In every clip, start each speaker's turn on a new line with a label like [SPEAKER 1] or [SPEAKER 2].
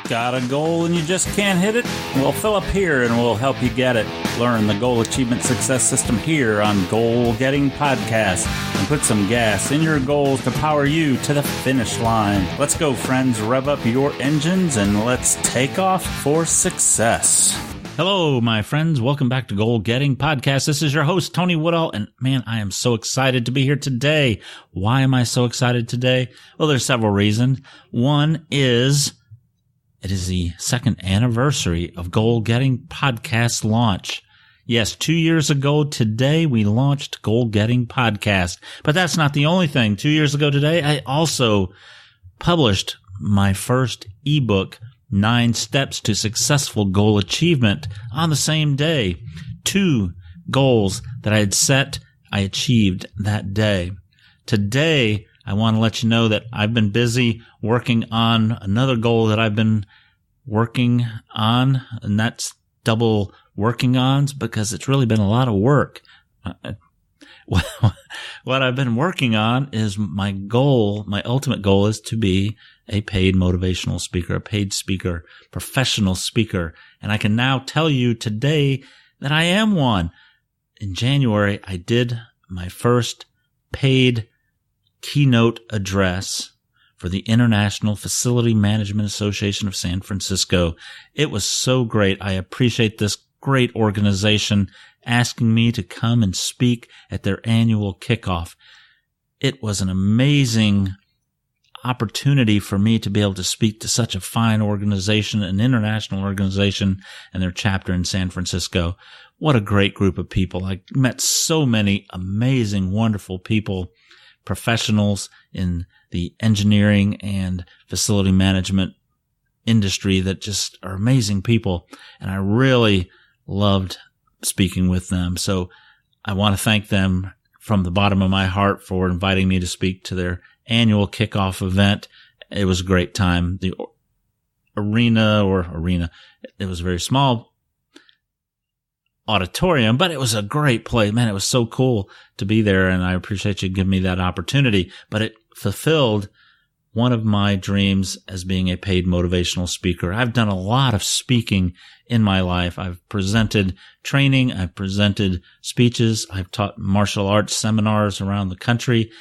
[SPEAKER 1] Got a goal and you just can't hit it? Well, fill up here and we'll help you get it. Learn the goal achievement success system here on Goal Getting Podcast and put some gas in your goals to power you to the finish line. Let's go, friends. Rev up your engines and let's take off for success. Hello, my friends. Welcome back to Goal Getting Podcast. This is your host, Tony Woodall, and man, I am so excited to be here today. Why am I so excited today? Well, there's several reasons. One is it is the second anniversary of Goal Getting Podcast launch. Yes, 2 years ago today, we launched Goal Getting Podcast. But that's not the only thing. 2 years ago today, I also published my first ebook, 9 Steps to Successful Goal Achievement, on the same day. 2 goals that I had set, I achieved that day. Today, I want to let you know that I've been busy working on another goal that I've been working on, and that's double working ons because it's really been a lot of work. What I've been working on is my goal, my ultimate goal is to be a paid motivational speaker, a paid speaker, professional speaker. And I can now tell you today that I am one. In January, I did my first paid keynote address for the International Facility Management Association of San Francisco. It was so great. I appreciate this great organization asking me to come and speak at their annual kickoff. It was an amazing opportunity for me to be able to speak to such a fine organization, an international organization, and their chapter in San Francisco. What a great group of people. I met so many amazing, wonderful people, professionals in the engineering and facility management industry that just are amazing people. And I really loved speaking with them. So I want to thank them from the bottom of my heart for inviting me to speak to their annual kickoff event. It was a great time. The arena, it was a very small auditorium, but it was a great place. Man, it was so cool to be there, and I appreciate you giving me that opportunity. But it fulfilled one of my dreams as being a paid motivational speaker. I've done a lot of speaking in my life. I've presented training. I've presented speeches. I've taught martial arts seminars around the country.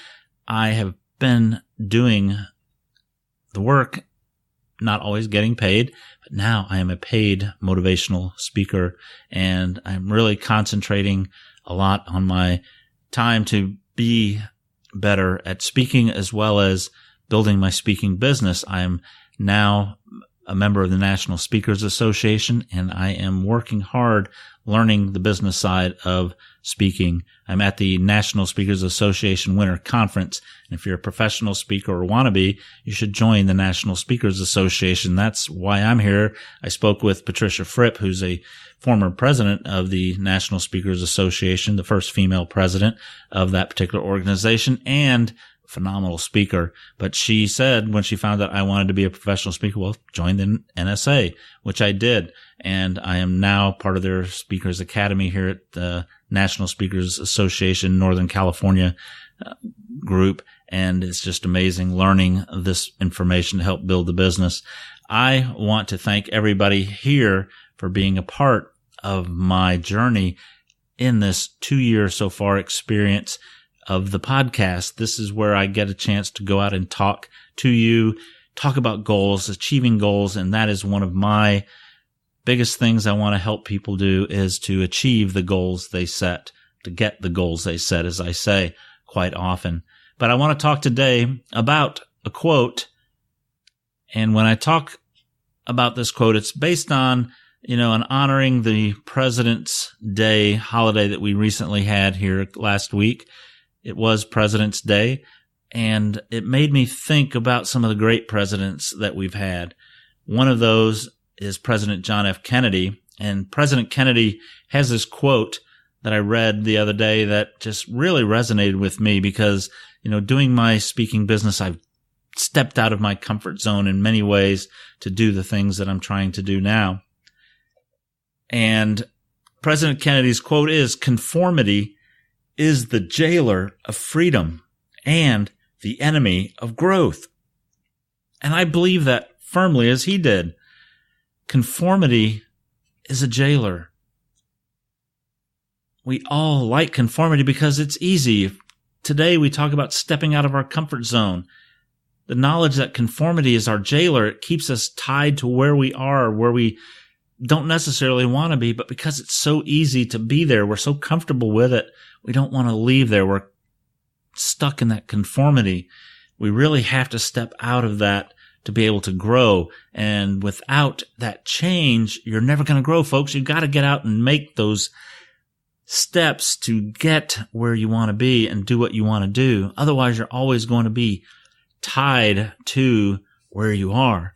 [SPEAKER 1] I have been doing the work, not always getting paid, but now I am a paid motivational speaker, and I'm really concentrating a lot on my time to be better at speaking as well as building my speaking business. I am now a member of the National Speakers Association, and I am working hard learning the business side of speaking. I'm at the National Speakers Association Winter Conference, and if you're a professional speaker or want to be, you should join the National Speakers Association. That's why I'm here. I spoke with Patricia Fripp, who's a former president of the National Speakers Association, the first female president of that particular organization, and phenomenal speaker. But she said when she found out I wanted to be a professional speaker, well, join the NSA, which I did. And I am now part of their Speakers Academy here at the National Speakers Association Northern California group. And it's just amazing learning this information to help build the business. I want to thank everybody here for being a part of my journey in this 2-year so far experience of the podcast. This is where I get a chance to go out and talk to you, talk about goals, achieving goals. And that is one of my biggest things I want to help people do, is to achieve the goals they set, to get the goals they set, as I say quite often. But I want to talk today about a quote. And when I talk about this quote, it's based on, an honoring the President's Day holiday that we recently had here last week. It was President's Day, and it made me think about some of the great presidents that we've had. One of those is President John F. Kennedy, and President Kennedy has this quote that I read the other day that just really resonated with me because, doing my speaking business, I've stepped out of my comfort zone in many ways to do the things that I'm trying to do now. And President Kennedy's quote is, "Conformity is the jailer of freedom and the enemy of growth." And I believe that firmly as he did. Conformity is a jailer. We all like conformity because it's easy. Today we talk about stepping out of our comfort zone. The knowledge that conformity is our jailer, it keeps us tied to where we are, where we don't necessarily want to be, but because it's so easy to be there, we're so comfortable with it, we don't want to leave there. We're stuck in that conformity. We really have to step out of that to be able to grow. And without that change, you're never going to grow, folks. You've got to get out and make those steps to get where you want to be and do what you want to do. Otherwise, you're always going to be tied to where you are.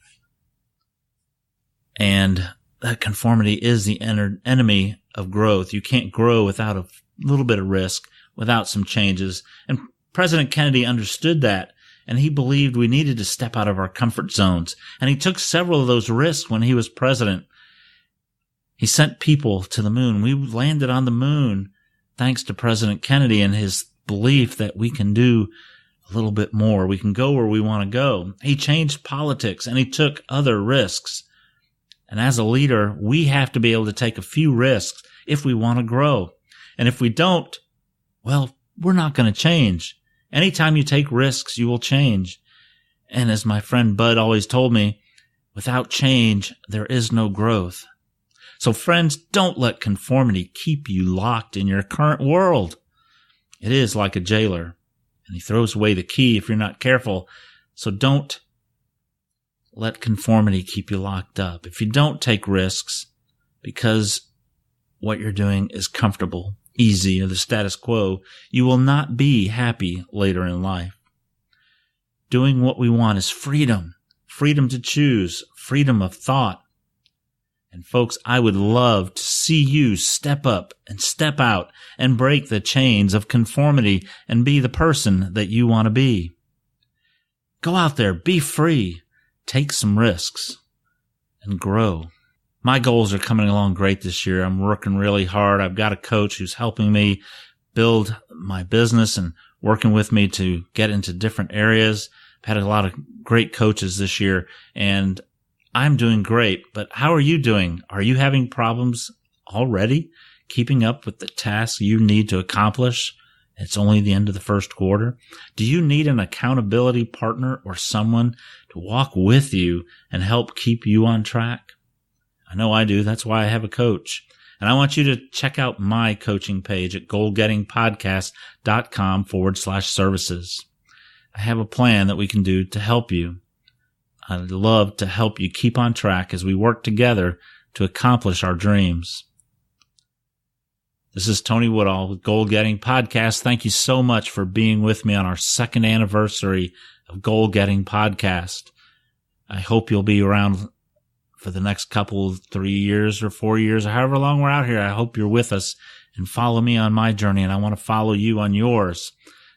[SPEAKER 1] And that conformity is the enemy of growth. You can't grow without a little bit of risk, without some changes. And President Kennedy understood that, and he believed we needed to step out of our comfort zones. And he took several of those risks when he was president. He sent people to the moon. We landed on the moon thanks to President Kennedy and his belief that we can do a little bit more. We can go where we want to go. He changed politics and he took other risks. And as a leader, we have to be able to take a few risks if we want to grow. And if we don't, well, we're not going to change. Anytime you take risks, you will change. And as my friend Bud always told me, without change, there is no growth. So friends, don't let conformity keep you locked in your current world. It is like a jailer, and he throws away the key if you're not careful. So don't let conformity keep you locked up. If you don't take risks because what you're doing is comfortable, easy, or the status quo, you will not be happy later in life. Doing what we want is freedom, freedom to choose, freedom of thought. And folks, I would love to see you step up and step out and break the chains of conformity and be the person that you want to be. Go out there, be free, take some risks, and grow. My goals are coming along great this year. I'm working really hard. I've got a coach who's helping me build my business and working with me to get into different areas. I've had a lot of great coaches this year, and I'm doing great. But how are you doing? Are you having problems already keeping up with the tasks you need to accomplish? It's only the end of the first quarter. Do you need an accountability partner or someone to walk with you and help keep you on track? I know I do. That's why I have a coach. And I want you to check out my coaching page at goalgettingpodcast.com/services. I have a plan that we can do to help you. I'd love to help you keep on track as we work together to accomplish our dreams. This is Tony Woodall with Goal Getting Podcast. Thank you so much for being with me on our second anniversary of Goal Getting Podcast. I hope you'll be around for the next couple, 3 years or 4 years, or however long we're out here. I hope you're with us and follow me on my journey, and I want to follow you on yours.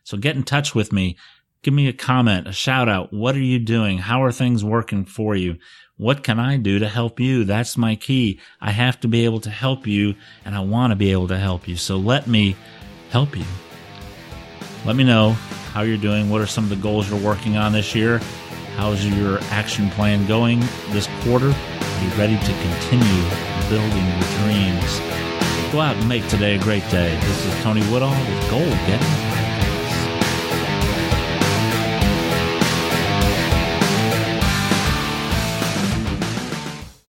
[SPEAKER 1] So get in touch with me. Give me a comment, a shout out. What are you doing? How are things working for you? What can I do to help you? That's my key. I have to be able to help you, and I want to be able to help you. So let me help you. Let me know how you're doing. What are some of the goals you're working on this year? How's your action plan going this quarter? Are you ready to continue building your dreams? Go out and make today a great day. This is Tony Woodall with Goal Getting